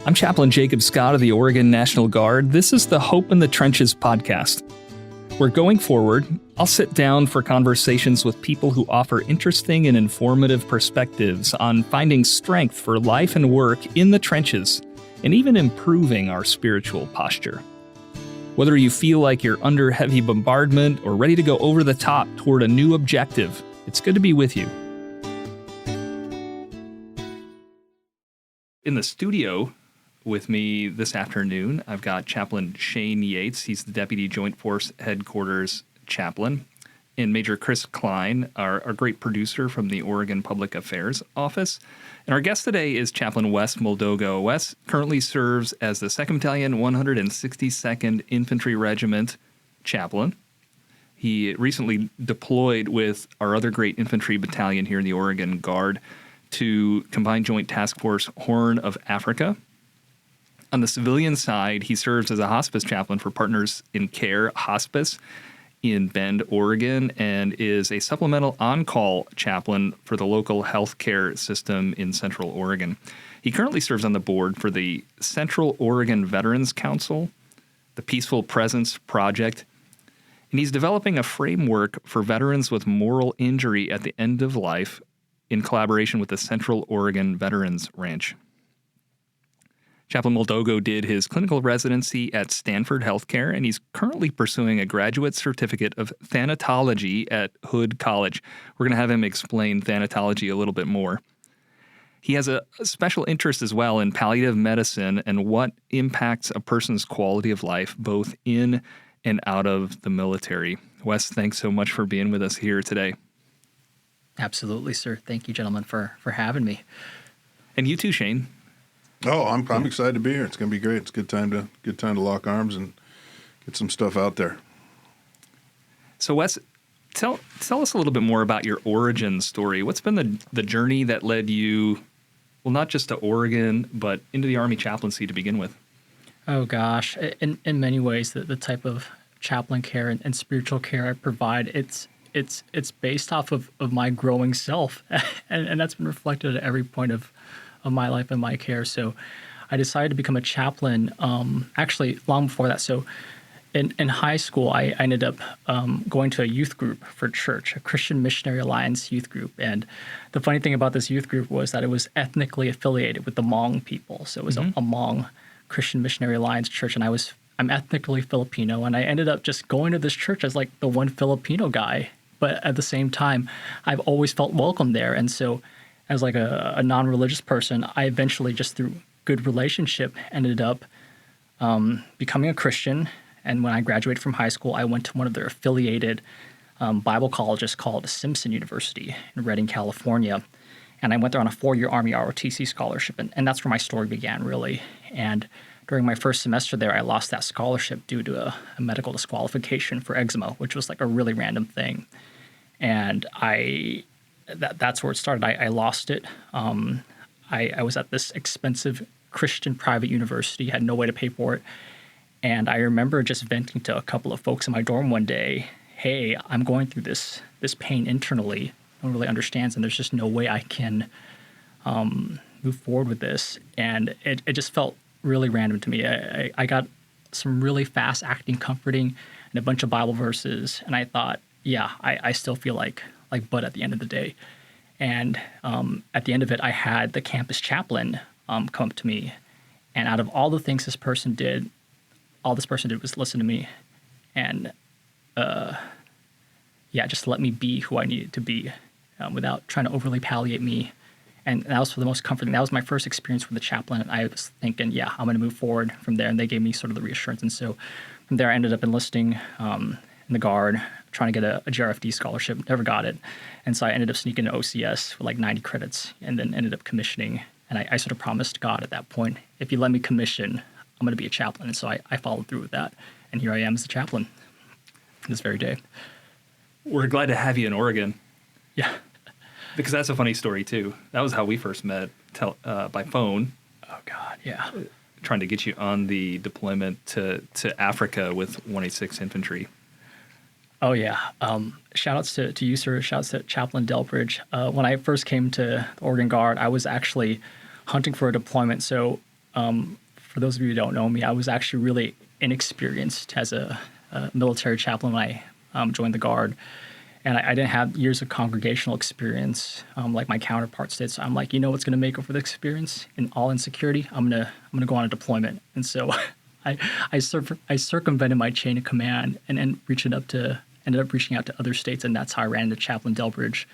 I'm Chaplain Jacob Scott of the Oregon National Guard. This is the Hope in the Trenches podcast. Where going forward, I'll sit down for conversations with people who offer interesting and informative perspectives on finding strength for life and work in the trenches, and even improving our spiritual posture. Whether you feel like you're under heavy bombardment or ready to go over the top toward a new objective, it's good to be with you. In the studio with me this afternoon, I've got Chaplain Shane Yates. He's the Deputy Joint Force Headquarters Chaplain. And Major Chris Klein, our great producer from the Oregon Public Affairs Office. And our guest today is Chaplain Wes Moldogo. Wes currently serves as the 2nd Battalion, 162nd Infantry Regiment Chaplain. He recently deployed with our other great infantry battalion here in the Oregon Guard to Combined Joint Task Force Horn of Africa. On the civilian side, he serves as a hospice chaplain for Partners in Care Hospice in Bend, Oregon, and is a supplemental on-call chaplain for the local healthcare system in Central Oregon. He currently serves on the board for the Central Oregon Veterans Council, the Peaceful Presence Project, and he's developing a framework for veterans with moral injury at the end of life in collaboration with the Central Oregon Veterans Ranch. Chaplain Moldogo did his clinical residency at Stanford Healthcare, and he's currently pursuing a graduate certificate of thanatology at Hood College. We're going to have him explain thanatology a little bit more. He has a special interest as well in palliative medicine and what impacts a person's quality of life, both in and out of the military. Wes, thanks so much for being with us here today. Absolutely, sir. Thank you, gentlemen, for having me. And you too, Shane. Oh, I'm excited to be here. It's going to be great. It's a good time to lock arms and get some stuff out there. So, Wes, tell us a little bit more about your origin story. What's been the journey that led you, well, not just to Oregon, but into the Army chaplaincy to begin with? Oh, gosh. In many ways, the type of chaplain care and spiritual care I provide, it's based off of my growing self, and that's been reflected at every point of my life and my care. So I decided to become a chaplain actually long before that. So in high school, I ended up going to a youth group for church, a Christian Missionary Alliance youth group. And the funny thing about this youth group was that it was ethnically affiliated with the Hmong people. So it was a Hmong Christian Missionary Alliance church, and I'm ethnically Filipino, and I ended up just going to this church as like the one Filipino guy. But at the same time, I've always felt welcome there. And so as like a non-religious person, I eventually, just through good relationship, ended up becoming a Christian. And when I graduated from high school, I went to one of their affiliated Bible colleges called Simpson University in Redding, California. And I went there on a 4-year Army ROTC scholarship. And that's where my story began, really. And during my first semester there, I lost that scholarship due to a medical disqualification for eczema, which was like a really random thing. And that's where it started. I lost it. I was at this expensive Christian private university, had no way to pay for it. And I remember just venting to a couple of folks in my dorm one day, hey, I'm going through this pain internally. No one really understands, and there's just no way I can move forward with this. And it just felt really random to me. I got some really fast-acting comforting and a bunch of Bible verses, and I thought, yeah, I still feel like Bud at the end of the day. And at the end of it, I had the campus chaplain come up to me. And out of all the things this person did, all this person did was listen to me and, just let me be who I needed to be without trying to overly palliate me. And that was for the most comforting. That was my first experience with the chaplain. And I was thinking, yeah, I'm going to move forward from there. And they gave me sort of the reassurance. And so from there, I ended up enlisting in the Guard, trying to get a GRFD scholarship, never got it. And so I ended up sneaking to OCS for like 90 credits and then ended up commissioning. And I sort of promised God at that point, if you let me commission, I'm going to be a chaplain. And so I followed through with that. And here I am as a chaplain this very day. We're glad to have you in Oregon. Yeah. Because that's a funny story, too. That was how we first met by phone. Oh, God, yeah. Trying to get you on the deployment to Africa with 186 Infantry. Oh, yeah. Shout outs to you, sir. Shout outs to Chaplain Delbridge. When I first came to the Oregon Guard, I was actually hunting for a deployment. So For those of you who don't know me, I was actually really inexperienced as a military chaplain when I joined the Guard. And I didn't have years of congregational experience like my counterparts did. So I'm like, you know what's going to make up for the experience in all insecurity? I'm gonna go on a deployment. And so I circumvented my chain of command and ended up reaching out to other states, and that's how I ran into Chaplain Delbridge.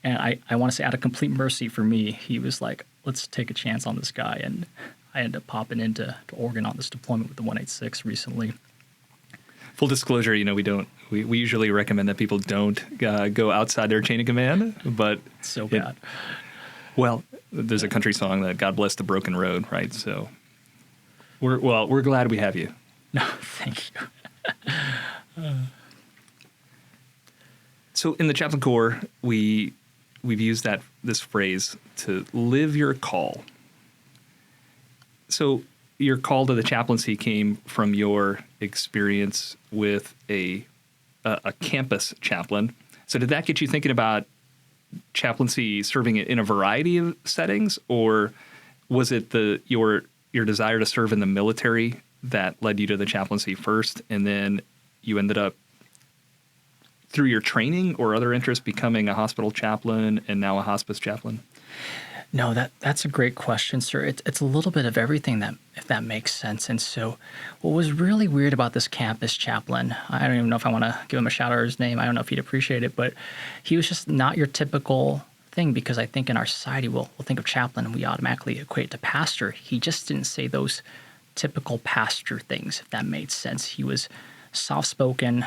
And I want to say, out of complete mercy for me, he was like, let's take a chance on this guy. And I ended up popping into Oregon on this deployment with the 186 recently. Full disclosure, we usually recommend that people don't go outside their chain of command, but It's so bad. Well, there's a country song that God bless the broken road, right? So we're glad we have you. No, thank you. So in the Chaplain Corps, we've used this phrase to live your call. So your call to the chaplaincy came from your experience with a campus chaplain. So did that get you thinking about chaplaincy serving in a variety of settings, or was it your desire to serve in the military that led you to the chaplaincy first, and then you ended up, through your training or other interests, becoming a hospital chaplain and now a hospice chaplain? No, that's a great question, sir. It's a little bit of everything, if that makes sense. And so what was really weird about this campus chaplain, I don't even know if I want to give him a shout out or his name. I don't know if he'd appreciate it, but he was just not your typical thing, because I think in our society, we'll think of chaplain and we automatically equate it to pastor. He just didn't say those typical pastor things, if that made sense. He was soft-spoken,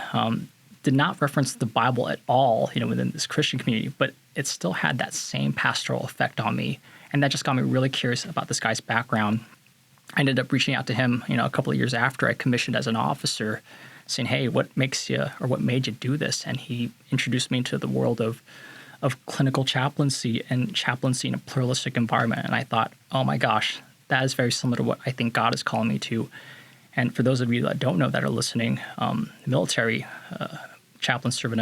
did not reference the Bible at all, within this Christian community, but it still had that same pastoral effect on me. And that just got me really curious about this guy's background. I ended up reaching out to him, a couple of years after I commissioned as an officer, saying, hey, what made you do this? And he introduced me into the world of clinical chaplaincy and chaplaincy in a pluralistic environment. And I thought, oh my gosh, that is very similar to what I think God is calling me to. And for those of you that don't know that are listening, military chaplains serve in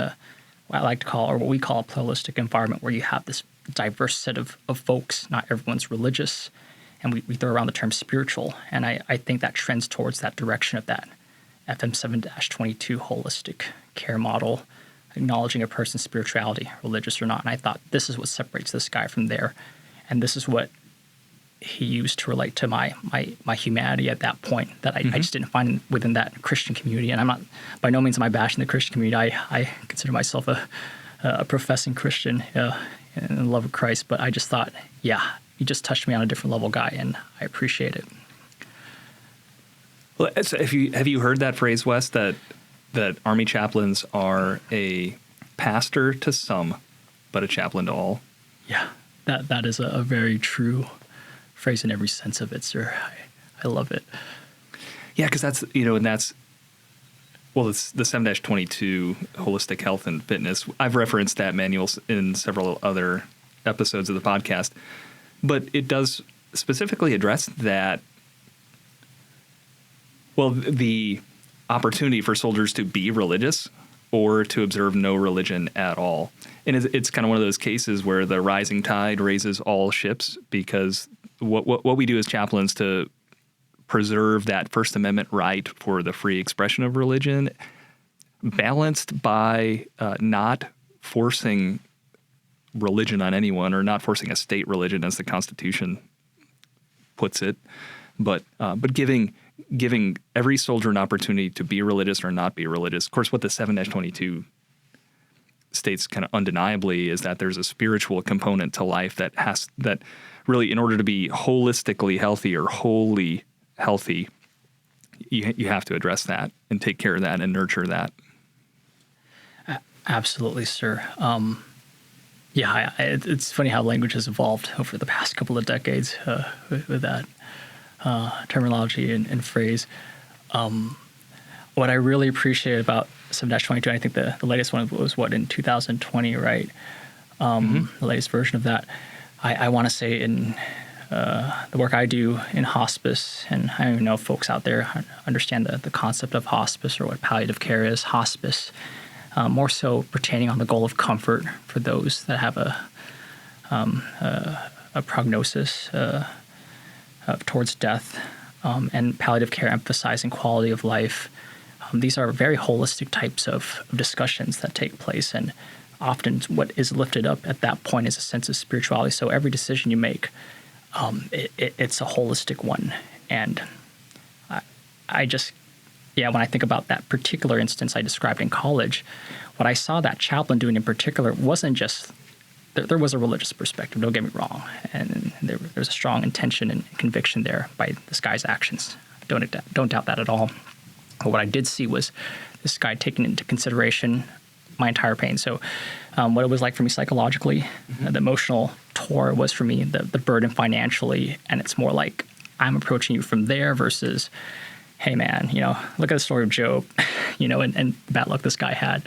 what I like to call, or what we call, a pluralistic environment, where you have this diverse set of folks. Not everyone's religious, and we throw around the term spiritual. And I think that trends towards that direction of that FM7-22 holistic care model, acknowledging a person's spirituality, religious or not. And I thought, this is what separates this guy from there. And this is what he used to relate to my humanity at that point that I just didn't find within that Christian community. And I'm not, by no means am I bashing the Christian community. I consider myself a professing Christian in the love of Christ. But I just thought, yeah, you just touched me on a different level, guy, and I appreciate it. Well, so have you heard that phrase, Wes, that Army chaplains are a pastor to some, but a chaplain to all? Yeah, that is a very true phrase in every sense of it, sir. I love it. Yeah, because that's, and that's, well, it's the 7-22 holistic health and fitness. I've referenced that manual in several other episodes of the podcast, but it does specifically address that, well, the opportunity for soldiers to be religious or to observe no religion at all. And it's kind of one of those cases where the rising tide raises all ships, because what we do as chaplains to preserve that First Amendment right for the free expression of religion, balanced by not forcing religion on anyone, or not forcing a state religion, as the Constitution puts it, but giving every soldier an opportunity to be religious or not be religious. Of course, what the 7-22 states kind of undeniably is that there's a spiritual component to life that really, in order to be holistically healthy or wholly healthy, you have to address that and take care of that and nurture that. Absolutely, sir. It's funny how language has evolved over the past couple of decades with that terminology and phrase. What I really appreciate about 7-22, I think the latest one was in 2020, right? The latest version of that. I want to say in the work I do in hospice, and I don't even know if folks out there understand the concept of hospice or what palliative care is. Hospice, more so pertaining on the goal of comfort for those that have a prognosis towards death, and palliative care emphasizing quality of life. These are very holistic types of discussions that take place, and often what is lifted up at that point is a sense of spirituality. So every decision you make, it's a holistic one. And when I think about that particular instance I described in college, what I saw that chaplain doing in particular wasn't just, there was a religious perspective, don't get me wrong, and there's a strong intention and conviction there by this guy's actions. Don't doubt that at all. But what I did see was this guy taking into consideration my entire pain. So what it was like for me psychologically, the emotional toll it was for me, the burden financially, and it's more like I'm approaching you from there versus, hey man, look at the story of Job, and the bad luck this guy had.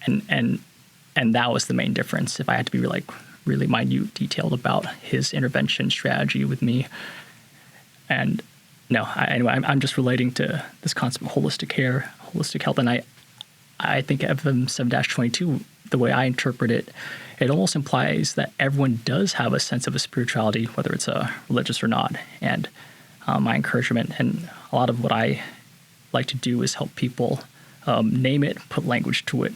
And that was the main difference. If I had to be really minute, detailed about his intervention strategy with me. And anyway, I'm just relating to this concept of holistic care, holistic health. And I think FM 7-22, the way I interpret it, it almost implies that everyone does have a sense of a spirituality, whether it's religious or not. And my encouragement and a lot of what I like to do is help people name it, put language to it,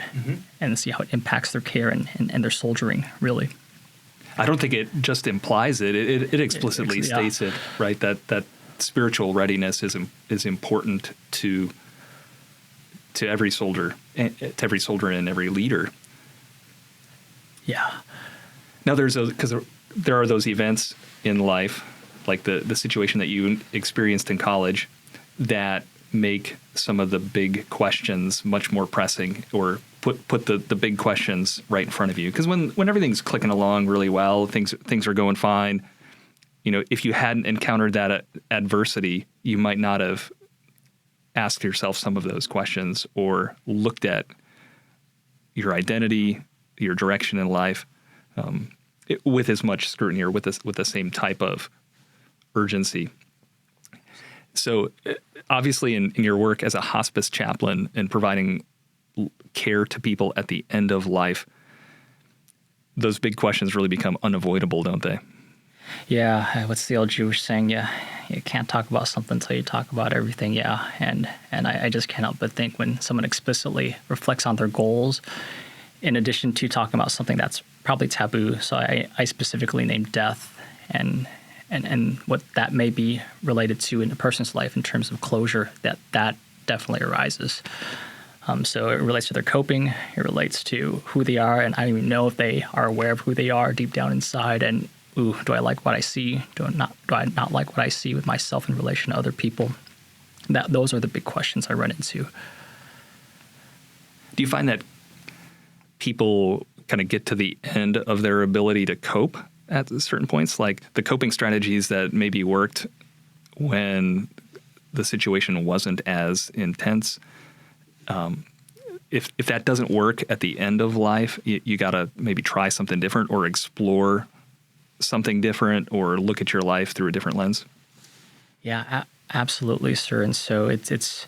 and see how it impacts their care and their soldiering, really. I don't think it just implies it. It explicitly states it, right? That spiritual readiness is important to every soldier, and every leader. Yeah. Now because there are those events in life, like the situation that you experienced in college, that make some of the big questions much more pressing, or put the big questions right in front of you. Because when everything's clicking along really well, things are going fine. If you hadn't encountered that adversity, you might not have asked yourself some of those questions or looked at your identity, your direction in life, with as much scrutiny or with the same type of urgency. So obviously in your work as a hospice chaplain and providing care to people at the end of life, those big questions really become unavoidable, don't they? Yeah, what's the old Jewish saying? Yeah, you can't talk about something until you talk about everything. Yeah, and I just can't help but think when someone explicitly reflects on their goals, in addition to talking about something that's probably taboo. So I specifically named death and what that may be related to in a person's life in terms of closure. That definitely arises. So it relates to their coping. It relates to who they are, and I don't even know if they are aware of who they are deep down inside. And do I like what I see? Do I not like what I see with myself in relation to other people? Those are the big questions I run into. Do you find that people kind of get to the end of their ability to cope at certain points, like the coping strategies that maybe worked when the situation wasn't as intense? If that doesn't work at the end of life, you got to maybe try something different or explore something different or look at your life through a different lens. Yeah, absolutely, sir. And so it's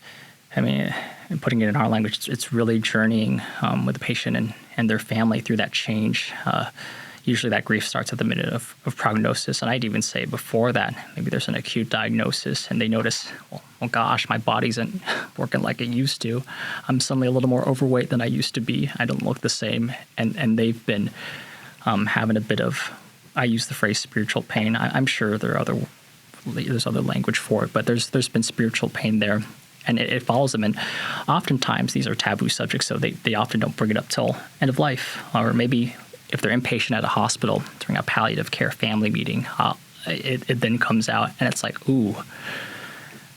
putting it in our language, it's really journeying with the patient and their family through that change. Usually that grief starts at the minute of prognosis. And I'd even say before that, maybe there's an acute diagnosis and they notice, oh gosh, my body isn't working like it used to. I'm suddenly a little more overweight than I used to be. I don't look the same. And they've been having a bit of, I use the phrase spiritual pain. I'm sure there's other language for it, but there's been spiritual pain there. And it follows them. And oftentimes these are taboo subjects, so they often don't bring it up till end of life. Or maybe if they're inpatient at a hospital during a palliative care family meeting, it then comes out and it's like, ooh.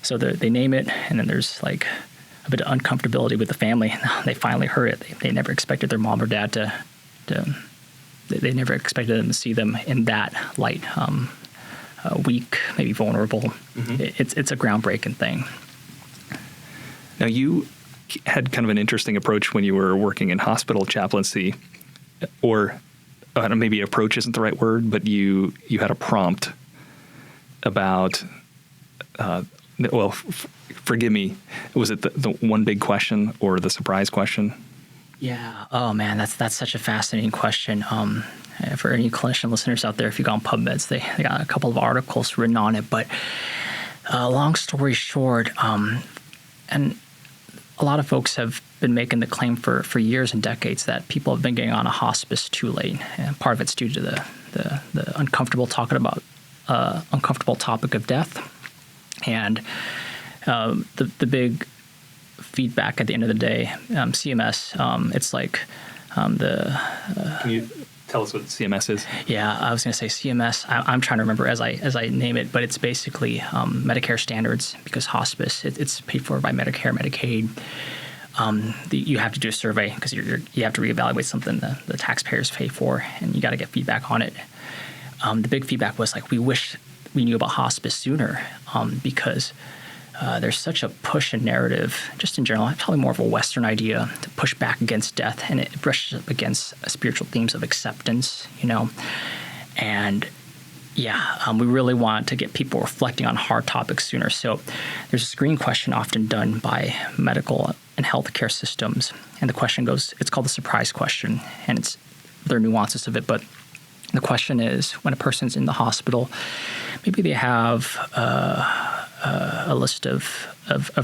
So they name it, and then there's like a bit of uncomfortability with the family. They finally heard it. They never expected their mom or dad they never expected them to see them in that light, weak, maybe vulnerable. Mm-hmm. It's a groundbreaking thing. Now, you had kind of an interesting approach when you were working in hospital chaplaincy, or maybe approach isn't the right word, but you had a prompt about, forgive me, was it the one big question or the surprise question? Yeah. Oh man, that's such a fascinating question. For any clinician listeners out there, if you go on PubMeds, they got a couple of articles written on it. But long story short, and a lot of folks have been making the claim for years and decades that people have been getting on a hospice too late. And part of it's due to the uncomfortable topic of death. And the big feedback at the end of the day, CMS, it's like Can you tell us what CMS is? Yeah, I was going to say CMS. I'm trying to remember as I name it, but it's basically Medicare standards, because hospice it's paid for by Medicare, Medicaid. You have to do a survey because you have to reevaluate something the taxpayers pay for, and you got to get feedback on it. The big feedback was like, we wish we knew about hospice sooner, because there's such a push and narrative, just in general, probably more of a Western idea to push back against death, and it brushes up against spiritual themes of acceptance, and we really want to get people reflecting on hard topics sooner. So there's a screening question often done by medical and healthcare systems, and the question goes, it's called the surprise question, and there are nuances of it, but the question is, when a person's in the hospital, maybe they have a list of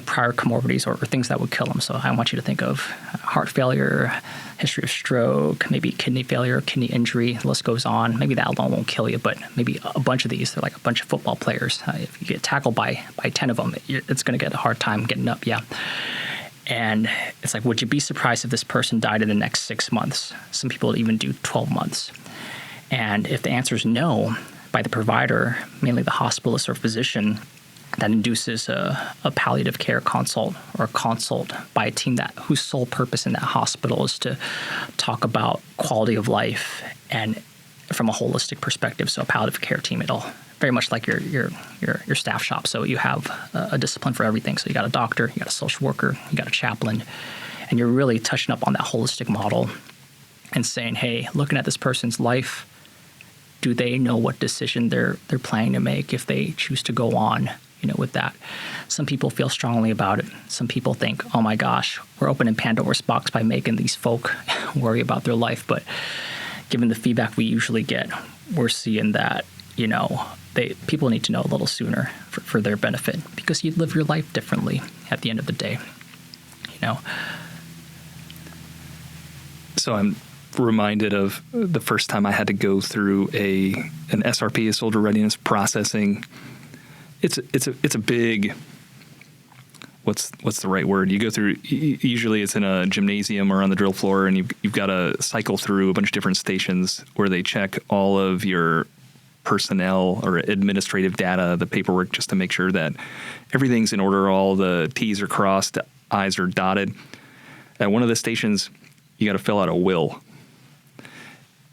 prior comorbidities or things that would kill them. So I want you to think of heart failure, history of stroke, maybe kidney failure, kidney injury. The list goes on. Maybe that alone won't kill you, but maybe a bunch of these, they're like a bunch of football players. If you get tackled by 10 of them, it's going to get a hard time getting up. Yeah. And it's like, would you be surprised if this person died in the next 6 months? Some people even do 12 months. And if the answer is no by the provider, mainly the hospitalist or physician, that induces a palliative care consult or a consult by a team whose sole purpose in that hospital is to talk about quality of life and from a holistic perspective. So a palliative care team, it'll very much like your staff shop. So you have a discipline for everything. So you got a doctor, you got a social worker, you got a chaplain, and you're really touching up on that holistic model and saying, hey, looking at this person's life, do they know what decision they're planning to make if they choose to go on, with that? Some people feel strongly about it. Some people think, oh my gosh, we're opening Pandora's box by making these folk worry about their life. But given the feedback we usually get, we're seeing that, people need to know a little sooner for their benefit, because you live your life differently at the end of the day, So I'm reminded of the first time I had to go through an SRP, a soldier readiness processing. It's a big, what's the right word? You go through, usually it's in a gymnasium or on the drill floor, and you've got to cycle through a bunch of different stations where they check all of your personnel or administrative data, the paperwork, just to make sure that everything's in order, all the T's are crossed, I's are dotted. At one of the stations, you got to fill out a will.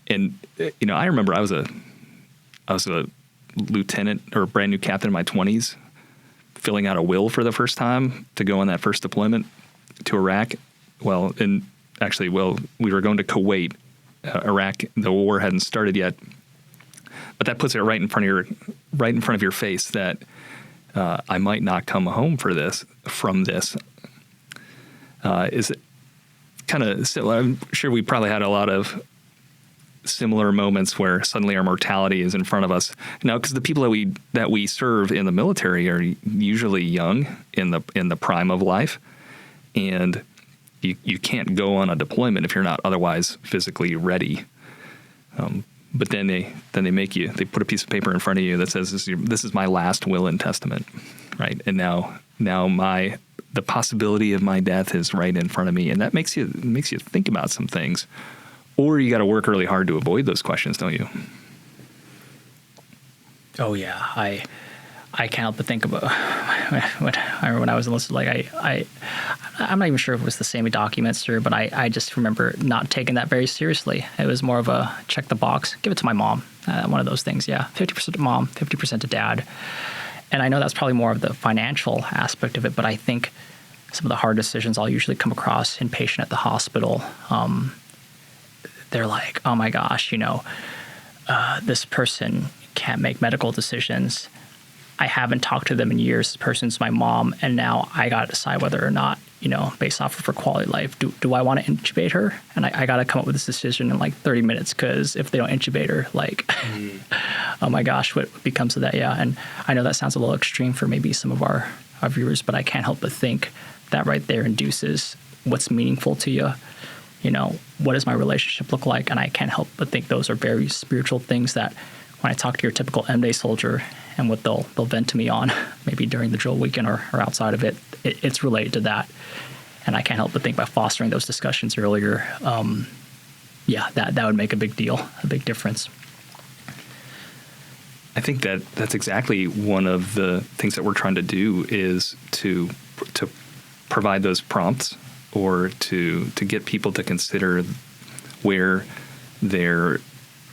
And, I remember I was a lieutenant or a brand new captain in my 20s, filling out a will for the first time to go on that first deployment to Iraq. We were going to Kuwait. Iraq, the war hadn't started yet, but that puts it right in front of your face that I might not come home from this. Is it kind of similar? I'm sure we probably had a lot of similar moments where suddenly our mortality is in front of us now, because the people that we serve in the military are usually young in the prime of life, and you can't go on a deployment if you're not otherwise physically ready. But then they put a piece of paper in front of you that says this is my last will and testament, right? And now the possibility of my death is right in front of me, and that makes you think about some things. Or you got to work really hard to avoid those questions, don't you? Oh yeah, I can't help but think about when I was enlisted. Like I'm not even sure if it was the same documents, sir, but I just remember not taking that very seriously. It was more of a check the box, give it to my mom. One of those things, yeah. 50% to mom, 50% to dad. And I know that's probably more of the financial aspect of it, but I think some of the hard decisions I'll usually come across inpatient at the hospital. They're like, oh my gosh, this person can't make medical decisions. I haven't talked to them in years. This person's my mom, and now I got to decide whether or not, based off of her quality of life. Do I want to intubate her? And I got to come up with this decision in like 30 minutes, because if they don't intubate her, like, oh my gosh, what becomes of that? Yeah. And I know that sounds a little extreme for maybe some of our viewers, but I can't help but think that right there induces what's meaningful to you. What does my relationship look like? And I can't help but think those are very spiritual things that when I talk to your typical M-Day soldier and what they'll vent to me on, maybe during the drill weekend or outside of it, it's related to that. And I can't help but think by fostering those discussions earlier, that would make a big deal, a big difference. I think that's exactly one of the things that we're trying to do, is to provide those prompts, or to get people to consider where their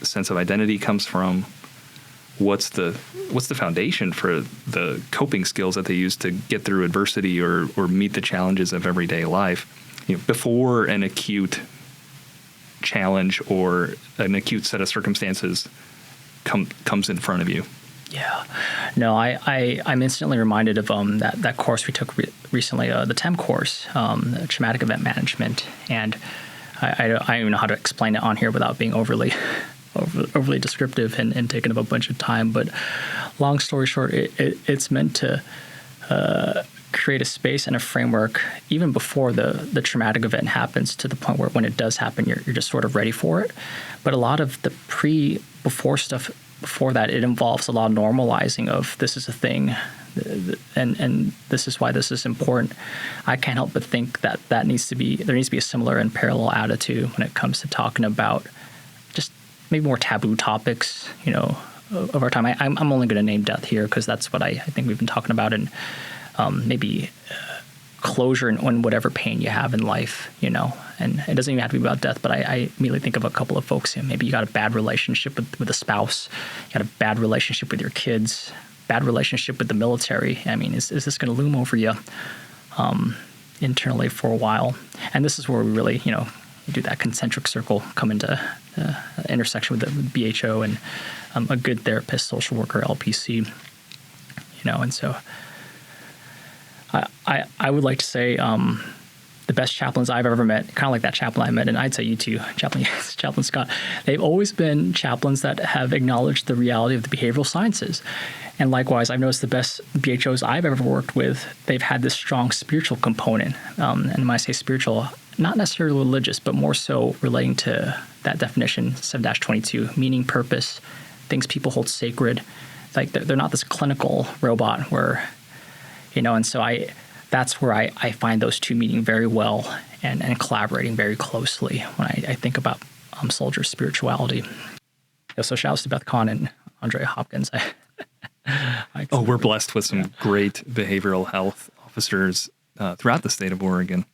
sense of identity comes from. What's the foundation for the coping skills that they use to get through adversity or meet the challenges of everyday life, before an acute challenge or an acute set of circumstances comes in front of you. Yeah. No, I'm instantly reminded of that course we took recently, the TEM course, the Traumatic Event Management. And I don't even know how to explain it on here without being overly descriptive and taking up a bunch of time. But long story short, it's meant to create a space and a framework even before the traumatic event happens, to the point where when it does happen, you're just sort of ready for it. But a lot of the before stuff before that, it involves a lot of normalizing of this is a thing, and this is why this is important. I can't help but think that there needs to be a similar and parallel attitude when it comes to talking about just maybe more taboo topics, of our time. I'm only going to name death here because that's what I think we've been talking about, and maybe closure on whatever pain you have in life, and it doesn't even have to be about death, but I immediately think of a couple of folks. Maybe you got a bad relationship with a spouse, you got a bad relationship with your kids, bad relationship with the military. I mean, is this going to loom over you internally for a while? And this is where we really, do that concentric circle, come into the intersection with BHO and a good therapist, social worker, LPC, and so I would like to say the best chaplains I've ever met, kind of like that chaplain I met, and I'd say you too, Chaplain Yates, Chaplain Scott, they've always been chaplains that have acknowledged the reality of the behavioral sciences. And likewise, I've noticed the best BHOs I've ever worked with, they've had this strong spiritual component. And when I say spiritual, not necessarily religious, but more so relating to that definition, 7-22, meaning, purpose, things people hold sacred. Like they're not this clinical robot where, and so that's where I find those two meeting very well and collaborating very closely when I think about soldier spirituality. So shout outs to Beth Kahn and Andrea Hopkins. We're blessed with some great behavioral health officers throughout the state of Oregon.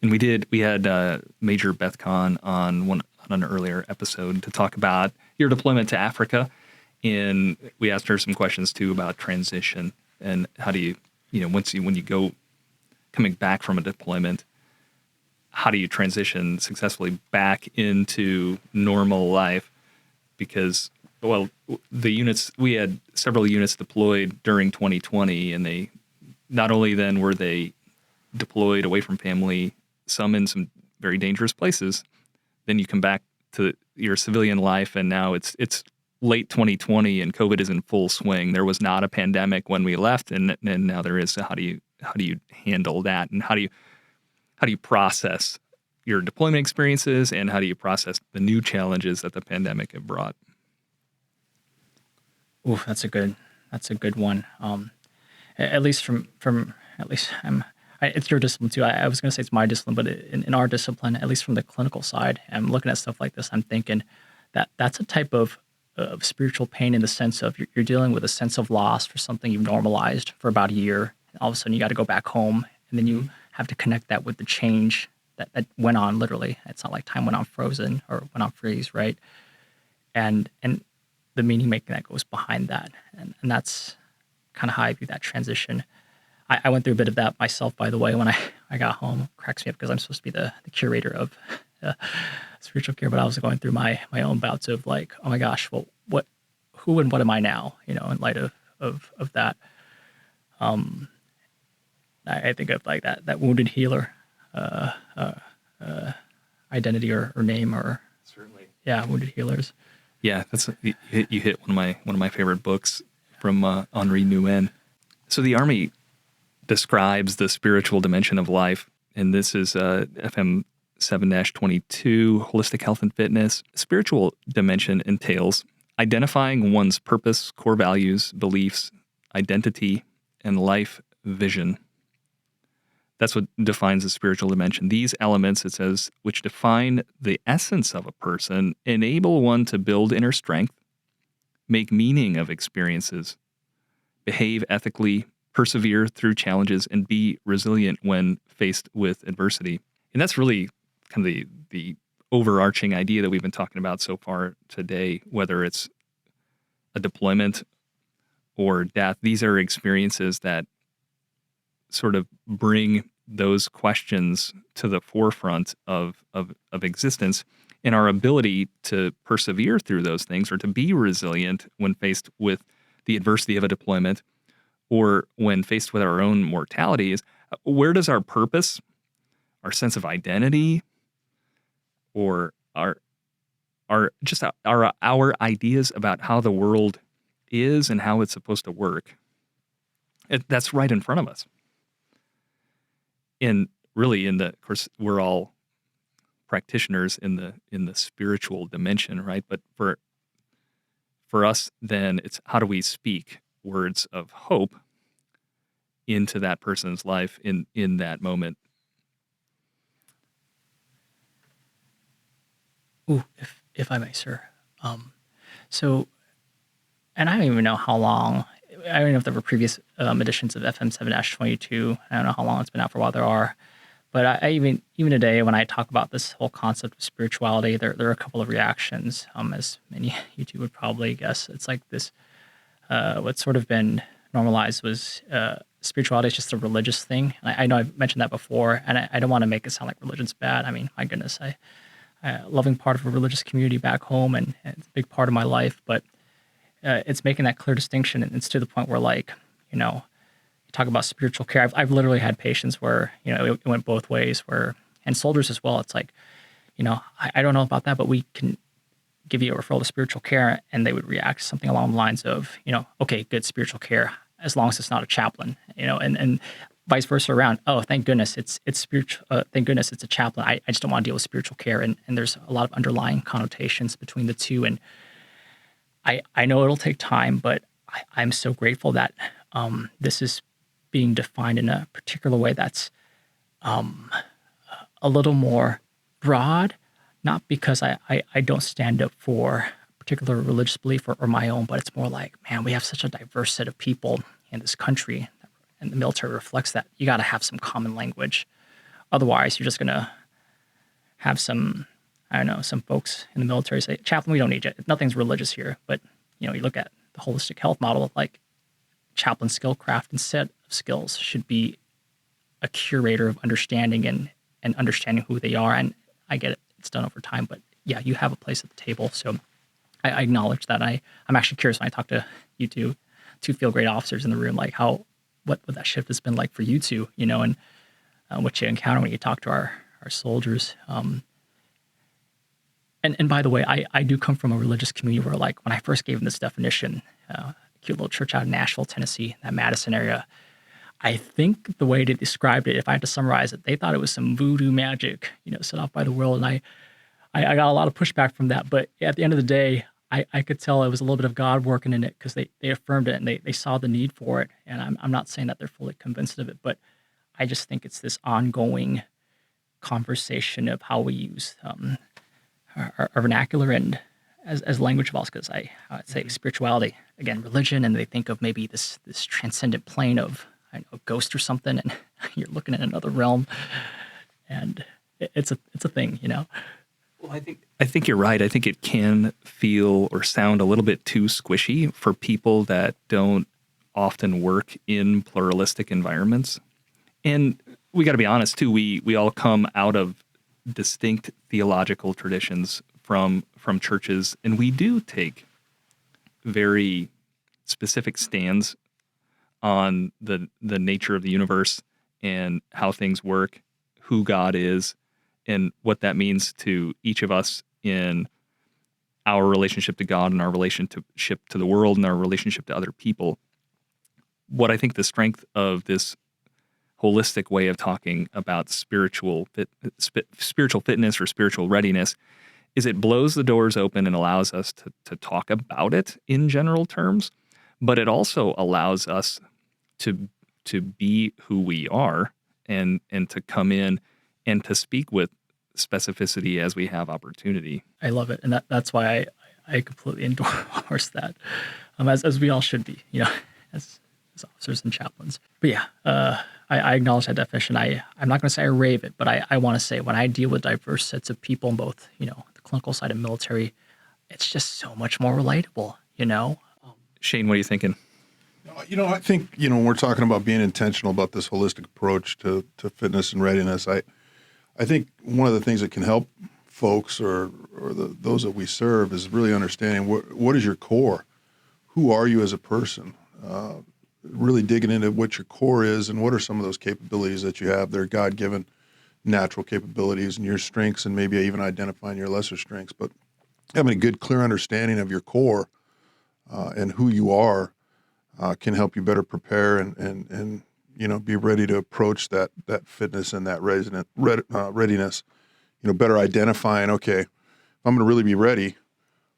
And we had Major Beth Kahn on an earlier episode to talk about your deployment to Africa. And we asked her some questions too about transition and how do you, when you go coming back from a deployment, how do you transition successfully back into normal life? Because, we had several units deployed during 2020, and they not only then were they deployed away from family, some in some very dangerous places, then you come back to your civilian life, and now it's late 2020 and COVID is in full swing. There was not a pandemic when we left, and now there is. So how do you handle that, and how do you process your deployment experiences, and how do you process the new challenges that the pandemic have brought? Ooh, that's a good one. At least it's your discipline too. I was going to say it's my discipline, but in our discipline, at least from the clinical side, I'm looking at stuff like this. I'm thinking that's a type of spiritual pain in the sense of you're dealing with a sense of loss for something you've normalized for about a year. And all of a sudden you got to go back home, and then you have to connect that with the change that went on literally. It's not like time went on frozen or went on freeze, right? And the meaning making that goes behind that. And that's kind of how I view that transition. I went through a bit of that myself, by the way, when I got home. It cracks me up because I'm supposed to be the curator of spiritual care, but I was going through my own bouts of like, oh my gosh, well, who and what am I now? In light of that. I think of like that wounded healer identity or name, or Certainly. yeah, wounded healers. Yeah, you hit one of my favorite books from Henri Nouwen. So the Army describes the spiritual dimension of life, and this is FM 7-22, Holistic Health and Fitness. Spiritual dimension entails identifying one's purpose, core values, beliefs, identity, and life vision. That's what defines the spiritual dimension. These elements, it says, which define the essence of a person, enable one to build inner strength, make meaning of experiences, behave ethically, persevere through challenges, and be resilient when faced with adversity. And that's really kind of the overarching idea that we've been talking about so far today, whether it's a deployment or death. These are experiences that sort of bring those questions to the forefront of existence, and our ability to persevere through those things, or to be resilient when faced with the adversity of a deployment, or when faced with our own mortality, is where does our purpose, our sense of identity, or our ideas about how the world is and how it's supposed to work, that's right in front of us. And really, of course, we're all practitioners in the spiritual dimension, right? But for us, then, it's how do we speak words of hope into that person's life in that moment. Ooh, if I may, sir. So, and I don't even know how long. I don't know if there were previous editions of FM 7-22. I don't know how long it's been out for a while. There are, but I even today, when I talk about this whole concept of spirituality, there are a couple of reactions. As many you two would probably guess, it's like this. What's sort of been normalized was spirituality is just a religious thing. And I know I've mentioned that before, and I don't want to make it sound like religion's bad. I mean, my goodness, loving part of a religious community back home, and it's a big part of my life, but it's making that clear distinction, and it's to the point where, like, you talk about spiritual care. I've literally had patients where, it went both ways, and soldiers as well. It's like, I don't know about that, but we can give you a referral to spiritual care, and they would react to something along the lines of, okay, good spiritual care, as long as it's not a chaplain, and vice versa around. Oh, thank goodness it's spiritual. Thank goodness it's a chaplain. I just don't want to deal with spiritual care, and there's a lot of underlying connotations between the two, and I know it'll take time, but I'm so grateful that this is being defined in a particular way that's a little more broad, not because I don't stand up for a particular religious belief or my own, but it's more like, man, we have such a diverse set of people in this country, and the military reflects that. You got to have some common language. Otherwise, you're just going to have some folks in the military say, chaplain, we don't need you. Nothing's religious here. But, you look at the holistic health model, like chaplain skill craft and set of skills should be a curator of understanding and understanding who they are. And I get it. It's done over time. But, yeah, you have a place at the table. So I acknowledge that. I'm actually curious when I talk to you two field grade officers in the room, like what that shift has been like for you two, and what you encounter when you talk to our soldiers. And by the way, I do come from a religious community where, like, when I first gave them this definition, a cute little church out of Nashville, Tennessee, that Madison area, I think the way they described it, if I had to summarize it, they thought it was some voodoo magic, set off by the world. And I got a lot of pushback from that. But at the end of the day, I could tell it was a little bit of God working in it, because they affirmed it and they saw the need for it. And I'm not saying that they're fully convinced of it, but I just think it's this ongoing conversation of how we use our vernacular and as language of us, because I'd say spirituality, again, religion, and they think of maybe this transcendent plane of a ghost or something, and you're looking at another realm, and it's a thing, Well, I think you're right. I think it can feel or sound a little bit too squishy for people that don't often work in pluralistic environments. And we got to be honest too. We all come out of distinct theological traditions from churches, and we do take very specific stands on the nature of the universe and how things work, who God is, and what that means to each of us in our relationship to God and our relationship to the world and our relationship to other people. What I think the strength of this holistic way of talking about spiritual fitness or spiritual readiness is it blows the doors open and allows us to talk about it in general terms, but it also allows us to be who we are and to come in and to speak with specificity as we have opportunity. I love it, and that's why I completely endorse that, as we all should be, as officers and chaplains. But yeah, I acknowledge that definition. I'm not going to say I rave it, but I want to say when I deal with diverse sets of people in both, the clinical side and military, it's just so much more relatable. Shane, what are you thinking? I think, when we're talking about being intentional about this holistic approach to fitness and readiness, I think one of the things that can help folks or those that we serve is really understanding what is your core? Who are you as a person? Really digging into what your core is and what are some of those capabilities that you have. They're God-given natural capabilities and your strengths, and maybe even identifying your lesser strengths. But having a good, clear understanding of your core and who you are can help you better prepare and be ready to approach that fitness and that readiness. Better identifying, okay, if I'm going to really be ready,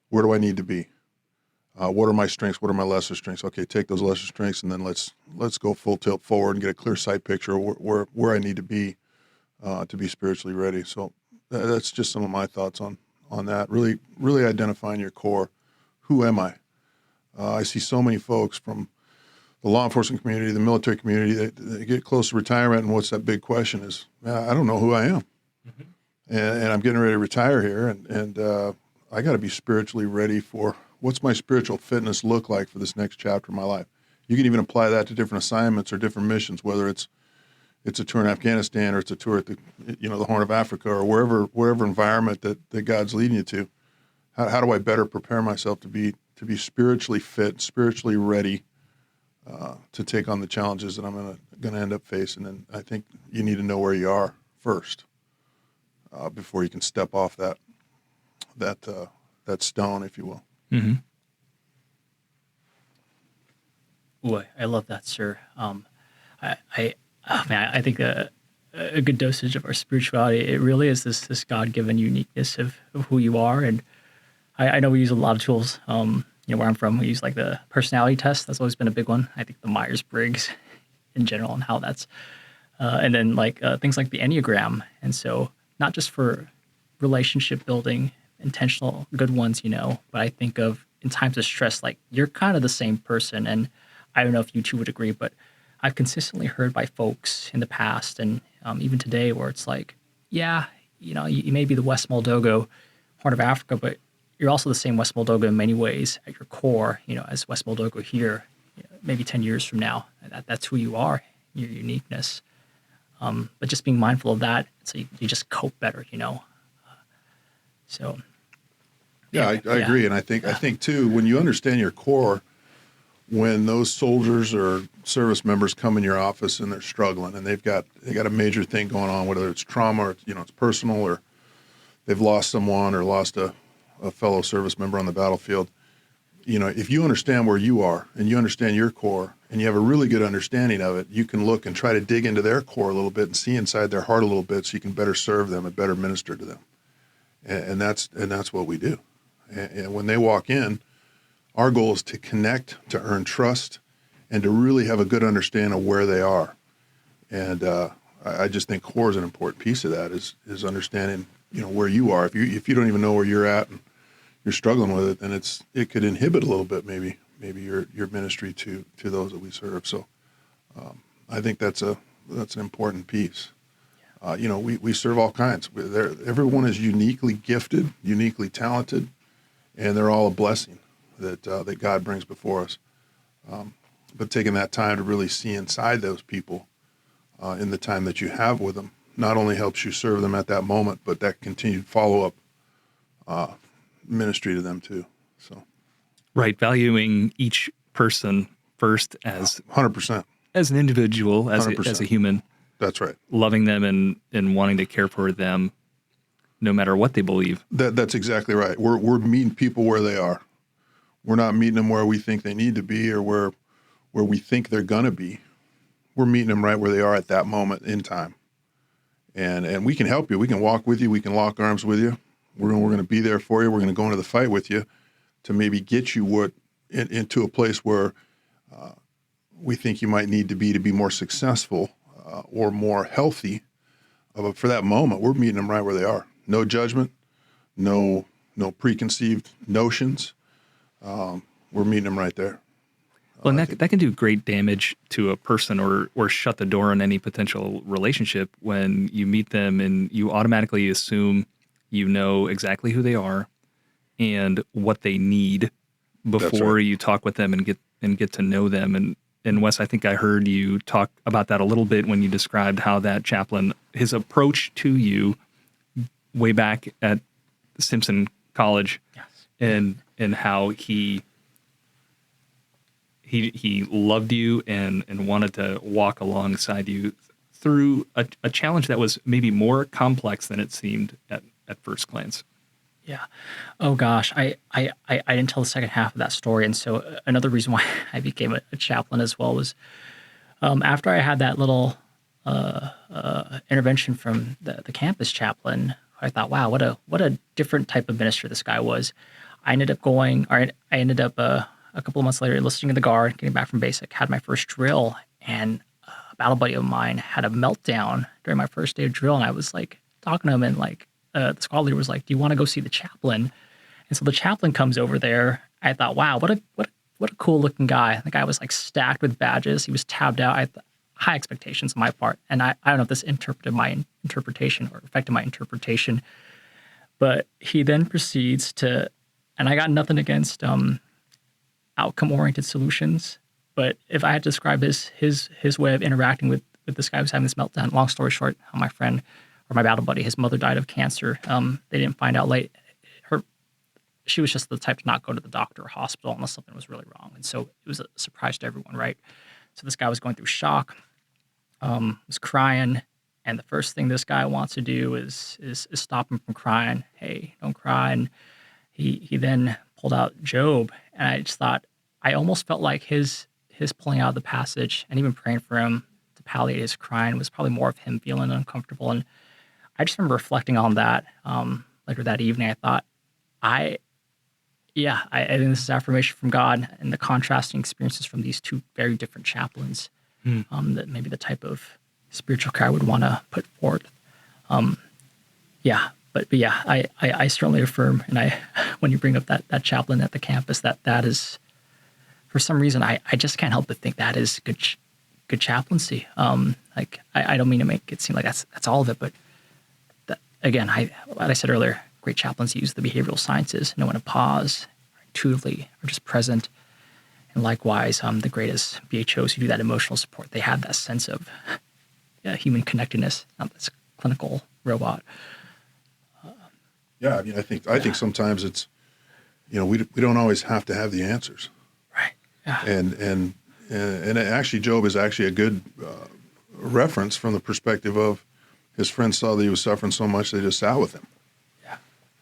where do I need to be? What are my strengths? What are my lesser strengths? Okay, take those lesser strengths and then let's go full tilt forward and get a clear sight picture of where I need to be spiritually ready. So that's just some of my thoughts on that. Really, really identifying your core. Who am I? I see so many folks from the law enforcement community, the military community, they get close to retirement, and what's that big question is, I don't know who I am. Mm-hmm. And I'm getting ready to retire here, and I got to be spiritually ready for what's my spiritual fitness look like for this next chapter of my life. You can even apply that to different assignments or different missions, whether it's a tour in Afghanistan or it's a tour at the Horn of Africa or wherever environment that God's leading you to. How do I better prepare myself to be spiritually fit, spiritually ready to take on the challenges that I'm going to end up facing? And I think you need to know where you are first before you can step off that stone, if you will. Mm-hmm. Boy, I love that, sir. I think a good dosage of our spirituality, it really is this God-given uniqueness of who you are. And I know we use a lot of tools. Where I'm from, we use like the personality test. That's always been a big one. I think the Myers-Briggs in general and how that's, and then like things like the Enneagram. And so not just for relationship building, intentional good ones, but I think of in times of stress, like you're kind of the same person. And I don't know if you two would agree, but I've consistently heard by folks in the past and even today where it's like, yeah, you may be the Wes Moldogo, Horn of Africa, but you're also the same Wes Moldogo in many ways at your core, as Wes Moldogo here, maybe 10 years from now. That's who you are, your uniqueness. But just being mindful of that, so you just cope better, So. Yeah, I agree. And I think too, when you understand your core, when those soldiers or service members come in your office and they're struggling and they got a major thing going on, whether it's trauma or it's personal or they've lost someone or lost a fellow service member on the battlefield, if you understand where you are and you understand your core and you have a really good understanding of it, you can look and try to dig into their core a little bit and see inside their heart a little bit so you can better serve them and better minister to them. And that's what we do. And when they walk in, our goal is to connect, to earn trust, and to really have a good understanding of where they are. And I just think core is an important piece of that is understanding, where you are. If you don't even know where you're at and you're struggling with it, then it could inhibit a little bit maybe your ministry to those that we serve. So I think that's an important piece. We serve all kinds. Everyone is uniquely gifted, uniquely talented, and they're all a blessing that God brings before us. But taking that time to really see inside those people in the time that you have with them not only helps you serve them at that moment, but that continued follow-up ministry to them too. So, right, valuing each person first as 100%, as an individual, as a human. That's right. Loving them and wanting to care for them no matter what they believe. That's exactly right. We're meeting people where they are. We're not meeting them where we think they need to be or where we think they're going to be. We're meeting them right where they are at that moment in time. And we can help you. We can walk with you. We can lock arms with you. We're going to be there for you. We're going to go into the fight with you to maybe get you into a place where we think you might need to be more successful or more healthy. But for that moment, we're meeting them right where they are. No judgment, no preconceived notions. We're meeting them right there. Well, and that can do great damage to a person or shut the door on any potential relationship when you meet them and you automatically assume you know exactly who they are and what they need before you talk with them and get to know them. And Wes, I think I heard you talk about that a little bit when you described how that chaplain, his approach to you way back at Simpson College, and how he loved you and wanted to walk alongside you through a challenge that was maybe more complex than it seemed at first glance. Yeah. Oh gosh, I didn't tell the second half of that story, and so another reason why I became a chaplain as well was after I had that little intervention from the campus chaplain. I thought, wow, what a different type of minister this guy was. I ended up a couple of months later enlisting in the Guard, getting back from basic, had my first drill, and a battle buddy of mine had a meltdown during my first day of drill, and I was like talking to him, and like the squad leader was like, "Do you want to go see the chaplain?" And so the chaplain comes over there. I thought, wow, what a cool looking guy. The guy was like stacked with badges. He was tabbed out. I had high expectations on my part, and I don't know if this affected my interpretation, but he then proceeds to, and I got nothing against outcome-oriented solutions, but if I had to describe his way of interacting with this guy who was having this meltdown, long story short, my friend or my battle buddy, his mother died of cancer. They didn't find out late. She was just the type to not go to the doctor or hospital unless something was really wrong, and so it was a surprise to everyone, right? So this guy was going through shock, was crying, and the first thing this guy wants to do is stop him from crying. Hey, don't cry. And he then pulled out Job, and I just thought, I almost felt like his pulling out of the passage and even praying for him to palliate his crying was probably more of him feeling uncomfortable. And I just remember reflecting on that later that evening. I thought, I think this is affirmation from God and the contrasting experiences from these two very different chaplains, that maybe the type of spiritual care I would want to put forward. But I certainly affirm, and when you bring up that chaplain at the campus, that is, for some reason, I just can't help but think that is good chaplaincy. I don't mean to make it seem like that's all of it, but again, what I said earlier, great chaplains use the behavioral sciences, know when to pause, intuitively, or just present. And likewise, the greatest BHOs who do that emotional support, they have that sense of human connectedness, not this clinical robot. Yeah, I mean, I think sometimes it's, we don't always have to have the answers. Right. Yeah. And actually, Job is actually a good reference from the perspective of his friends saw that he was suffering so much they just sat with him. Yeah.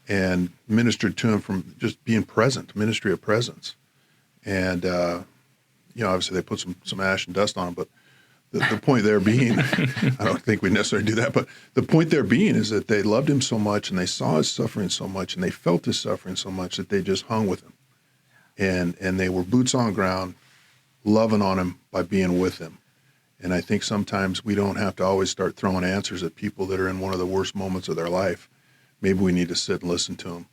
And ministered to him from just being present, ministry of presence. And obviously they put some ash and dust on him, but the point there being, I don't think we necessarily do that, but the point there being is that they loved him so much and they saw his suffering so much and they felt his suffering so much that they just hung with him. And they were boots on the ground, loving on him by being with him. And I think sometimes we don't have to always start throwing answers at people that are in one of the worst moments of their life. Maybe we need to sit and listen to them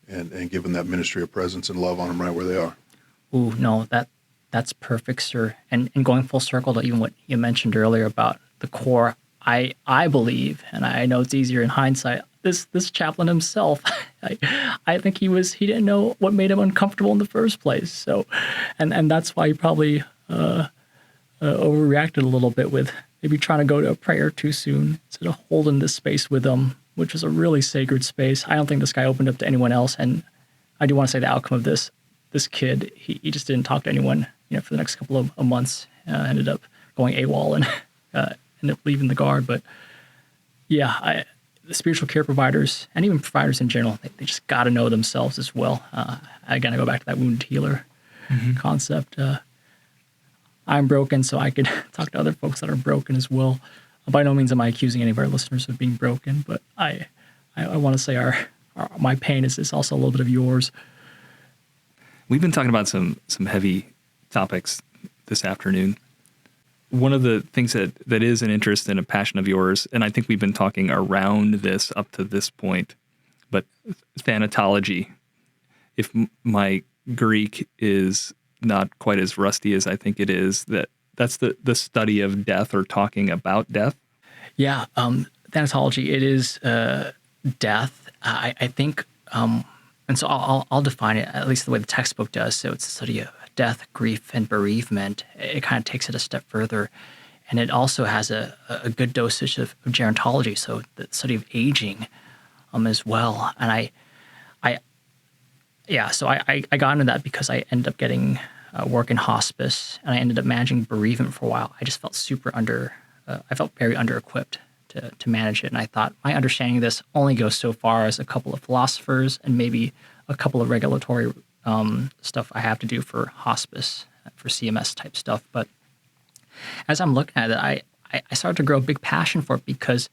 and give them that ministry of presence and love on them right where they are. Ooh, no, that's perfect, sir. And going full circle to even what you mentioned earlier about the core, I believe, and I know it's easier in hindsight, this chaplain himself, I think he didn't know what made him uncomfortable in the first place. So, and that's why he probably overreacted a little bit with maybe trying to go to a prayer too soon instead of holding this space with him, which was a really sacred space. I don't think this guy opened up to anyone else. And I do want to say the outcome of this kid, he just didn't talk to anyone, for the next couple of months. Ended up going AWOL and end up leaving the Guard. But yeah, the spiritual care providers and even providers in general, they just got to know themselves as well. Again, I go back to that wounded healer concept. I'm broken, so I could talk to other folks that are broken as well. By no means am I accusing any of our listeners of being broken, but I want to say my pain is also a little bit of yours. We've been talking about some heavy topics this afternoon. One of the things that is an interest and a passion of yours, and I think we've been talking around this up to this point, but thanatology. If my Greek is not quite as rusty as I think it is, that's the study of death or talking about death. Yeah, thanatology, it is death. I think, and so I'll define it, at least the way the textbook does. So it's a study of death, grief, and bereavement. It kind of takes it a step further. And it also has a good dosage of gerontology, so the study of aging as well. And so I got into that because I ended up getting work in hospice, and I ended up managing bereavement for a while. I just felt I felt very under-equipped to manage it. And I thought my understanding of this only goes so far as a couple of philosophers and maybe a couple of regulatory stuff I have to do for hospice, for CMS type stuff. But as I'm looking at it, I started to grow a big passion for it because,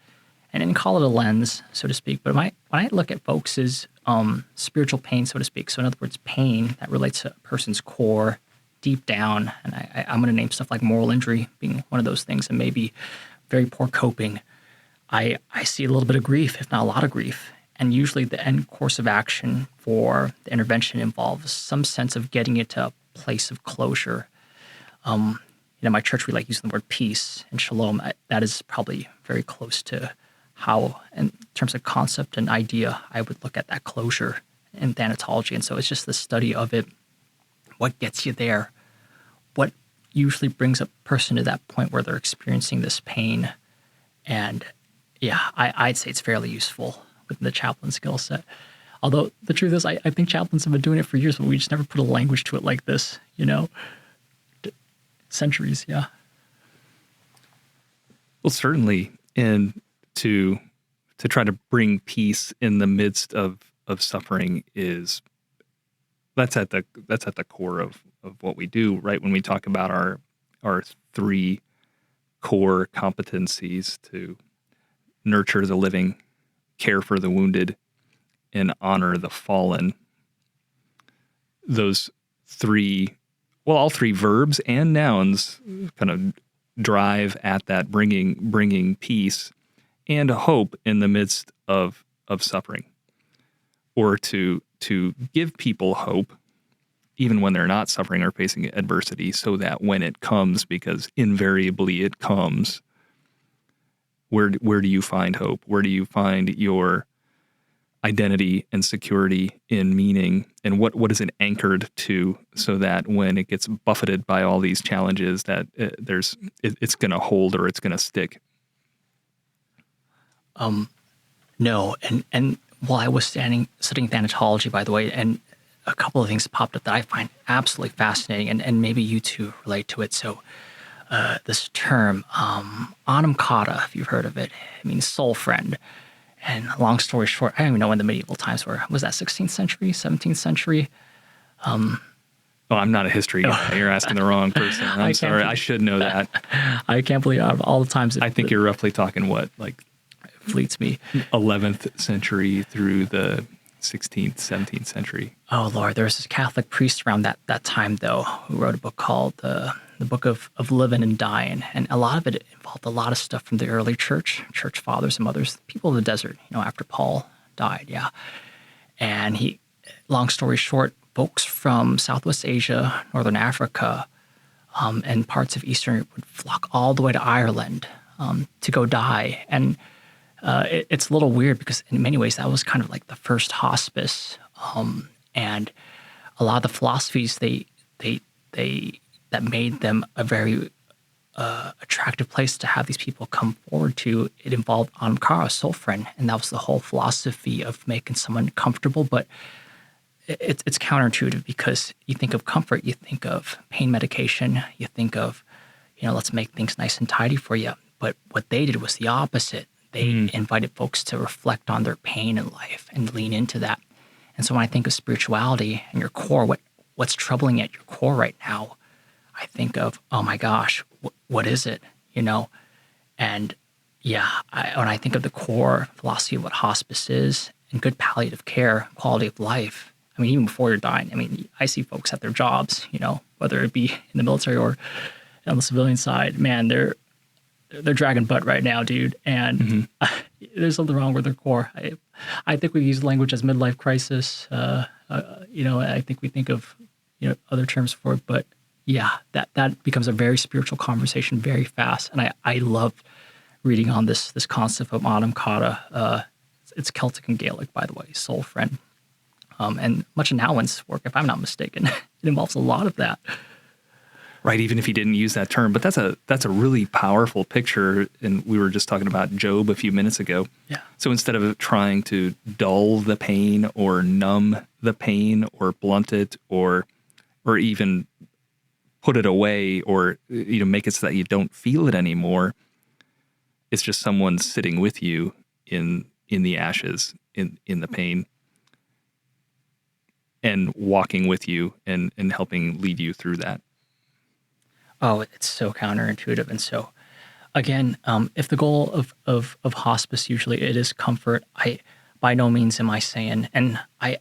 and I didn't call it a lens, so to speak, but when I look at folks' spiritual pain, so to speak, so in other words, pain that relates to a person's core, deep down, and I'm going to name stuff like moral injury being one of those things, and maybe very poor coping, I see a little bit of grief, if not a lot of grief. And usually the end course of action for the intervention involves some sense of getting it to a place of closure. In my church, we like using the word peace and shalom. That is probably very close to how, in terms of concept and idea, I would look at that closure in thanatology. And so it's just the study of it. What gets you there? What usually brings a person to that point where they're experiencing this pain? And yeah, I'd say it's fairly useful within the chaplain skill set. Although the truth is, I think chaplains have been doing it for years, but we just never put a language to it like this, Centuries, yeah. Well, certainly, and to try to bring peace in the midst of suffering that's at the core of what we do, right? When we talk about our three core competencies: to nurture the living, care for the wounded, and honor the fallen. Those three, all three verbs and nouns kind of drive at that bringing peace and hope in the midst of suffering, or to give people hope even when they're not suffering or facing adversity, so that when it comes, because invariably it comes, where do you find hope? Where do you find your identity and security in meaning, and what is it anchored to, so that when it gets buffeted by all these challenges, that it's going to hold or it's going to stick? No, and while I was studying thanatology, by the way, and a couple of things popped up that I find absolutely fascinating, and maybe you two relate to it. So this term, anam kata, if you've heard of it, it means soul friend. And long story short, I don't even know when the medieval times were. Was that 16th century, 17th century? Oh, I'm not a history guy. You're asking the wrong person. I'm sorry. I should know that. I can't believe out of all the times. I think you're roughly talking what, like fleets me. 11th century through the 16th, 17th century. Oh, Lord. There was this Catholic priest around that time, though, who wrote a book called the Book of Living and Dying. And a lot of it involved a lot of stuff from the early church fathers and mothers, people of the desert, after Paul died, yeah. And long story short, folks from Southwest Asia, Northern Africa, and parts of Eastern Europe would flock all the way to Ireland to go die. And it's a little weird because in many ways that was kind of like the first hospice. And a lot of the philosophies that made them a very attractive place to have these people come forward to, it involved anam kara, soul friend, and that was the whole philosophy of making someone comfortable. But it's counterintuitive, because you think of comfort, you think of pain medication, you think of, let's make things nice and tidy for you. But what they did was the opposite. They invited folks to reflect on their pain in life and lean into that. And so when I think of spirituality and your core, what's troubling at your core right now, I think of, oh my gosh, what is it? And yeah, when I think of the core philosophy of what hospice is and good palliative care, quality of life, I mean, even before you're dying, I mean, I see folks at their jobs, whether it be in the military or on the civilian side, man, they're dragging butt right now, dude. And there's something wrong with their core. I think we use language as midlife crisis. I think we think of, other terms for it, but yeah, that becomes a very spiritual conversation very fast. And I love reading on this concept of Autumn Kata. It's Celtic and Gaelic, by the way, soul friend. And much of Nowen's work, if I'm not mistaken, it involves a lot of that. Right, even if he didn't use that term. But that's a really powerful picture. And we were just talking about Job a few minutes ago. Yeah. So instead of trying to dull the pain or numb the pain or blunt it or even put it away or make it so that you don't feel it anymore, it's just someone sitting with you in the ashes, in the pain, and walking with you and helping lead you through that. Oh, it's so counterintuitive. And so, again, if the goal of hospice usually it is comfort, by no means am I saying, and I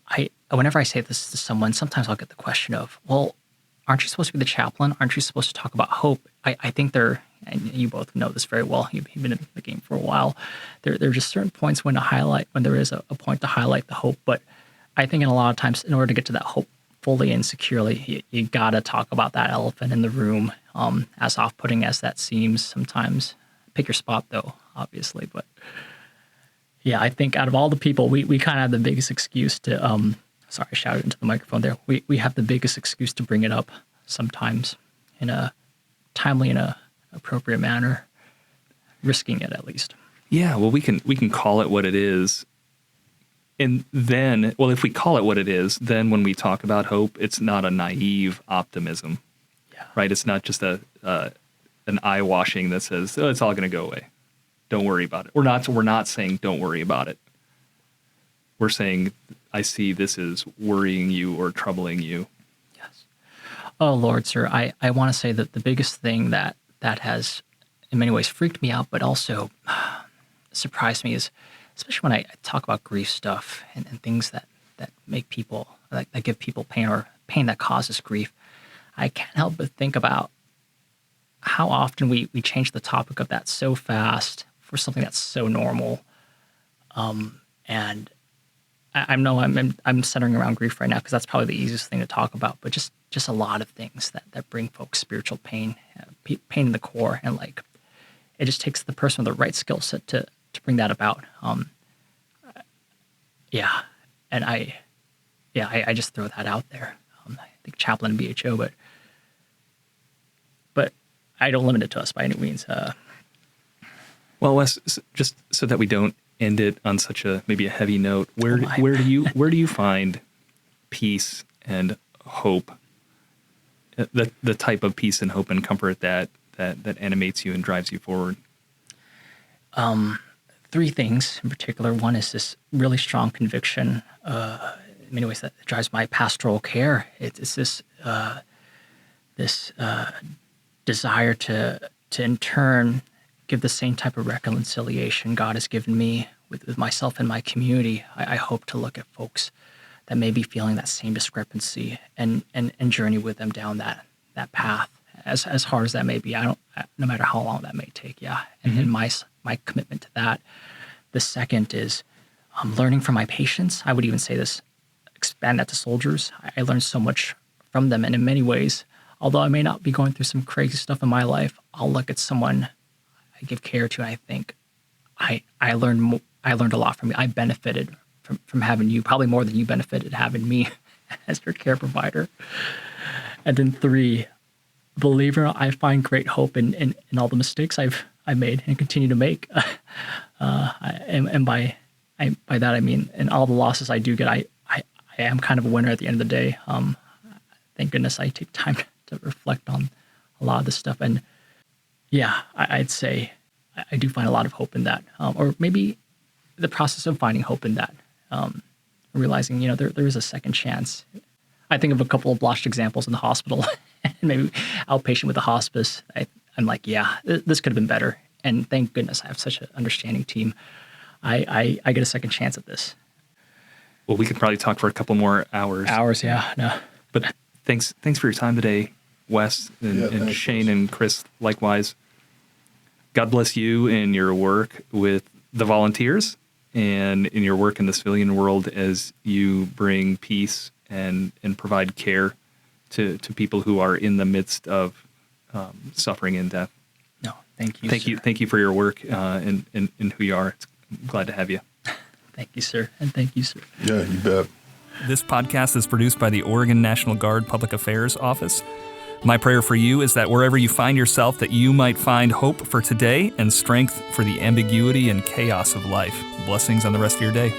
whenever I say this to someone, sometimes I'll get the question of, well, aren't you supposed to be the chaplain? Aren't you supposed to talk about hope? I think and you both know this very well, you've been in the game for a while, there are just certain points when there is a point to highlight the hope. But I think in a lot of times, in order to get to that hope fully and securely, you got to talk about that elephant in the room, as off-putting as that seems sometimes. Pick your spot, though, obviously. But yeah, I think out of all the people, we kind of have the biggest excuse to, sorry, I shouted into the microphone there. We have the biggest excuse to bring it up sometimes in a timely and appropriate manner, risking it at least. Yeah, well, we can call it what it is. And then, if we call it what it is, then when we talk about hope, it's not a naive optimism, right? It's not just an eye washing that says, "Oh, it's all going to go away. Don't worry about it." We're not saying don't worry about it. We're saying, I see this is worrying you or troubling you. Yes. Oh, Lord, sir, I want to say that the biggest thing that has, in many ways, freaked me out, but also surprised me is, especially when I talk about grief stuff and things that make people, that give people pain or pain that causes grief, I can't help but think about how often we change the topic of that so fast for something that's so normal. And I know I'm centering around grief right now because that's probably the easiest thing to talk about, but just a lot of things that bring folks spiritual pain, pain in the core, and it just takes the person with the right skill set to bring that about. And I just throw that out there. I think chaplain and BHO, but I don't limit it to us by any means. Well, Wes, just so that we don't end it on such maybe a heavy note, where do you find peace and hope? The type of peace and hope and comfort that animates you and drives you forward. Three things in particular. One is this really strong conviction, in many ways, that drives my pastoral care. It's this desire to in turn give the same type of reconciliation God has given me with myself and my community. I hope to look at folks that may be feeling that same discrepancy and journey with them down that path, as hard as that may be. No matter how long that may take. Yeah, and my commitment to that. The second is learning from my patients. I would even say this, expand that to soldiers. I learned so much from them, and in many ways, although I may not be going through some crazy stuff in my life, I'll look at someone I give care to, and I think I learned a lot from you. I benefited from having you, probably more than you benefited having me as your care provider. And then three, believe it or not, I find great hope in all the mistakes I've made and continue to make. And by that I mean, in all the losses I do get, I am kind of a winner at the end of the day. Thank goodness I take time to reflect on a lot of this stuff. And yeah, I'd say I do find a lot of hope in that, or maybe the process of finding hope in that, realizing, there is a second chance. I think of a couple of blotched examples in the hospital and maybe outpatient with the hospice. I'm like, yeah, this could have been better. And thank goodness I have such an understanding team. I get a second chance at this. Well, we could probably talk for a couple more hours. Yeah. No. But thanks for your time today, Wes, and Shane and Chris likewise. God bless you in your work with the volunteers and in your work in the civilian world as you bring peace and provide care to people who are in the midst of suffering and death. No, thank you. Thank you for your work and who you are. I'm glad to have you. Thank you, sir. And thank you, sir. Yeah, you bet. This podcast is produced by the Oregon National Guard Public Affairs Office. My prayer for you is that wherever you find yourself, that you might find hope for today and strength for the ambiguity and chaos of life. Blessings on the rest of your day.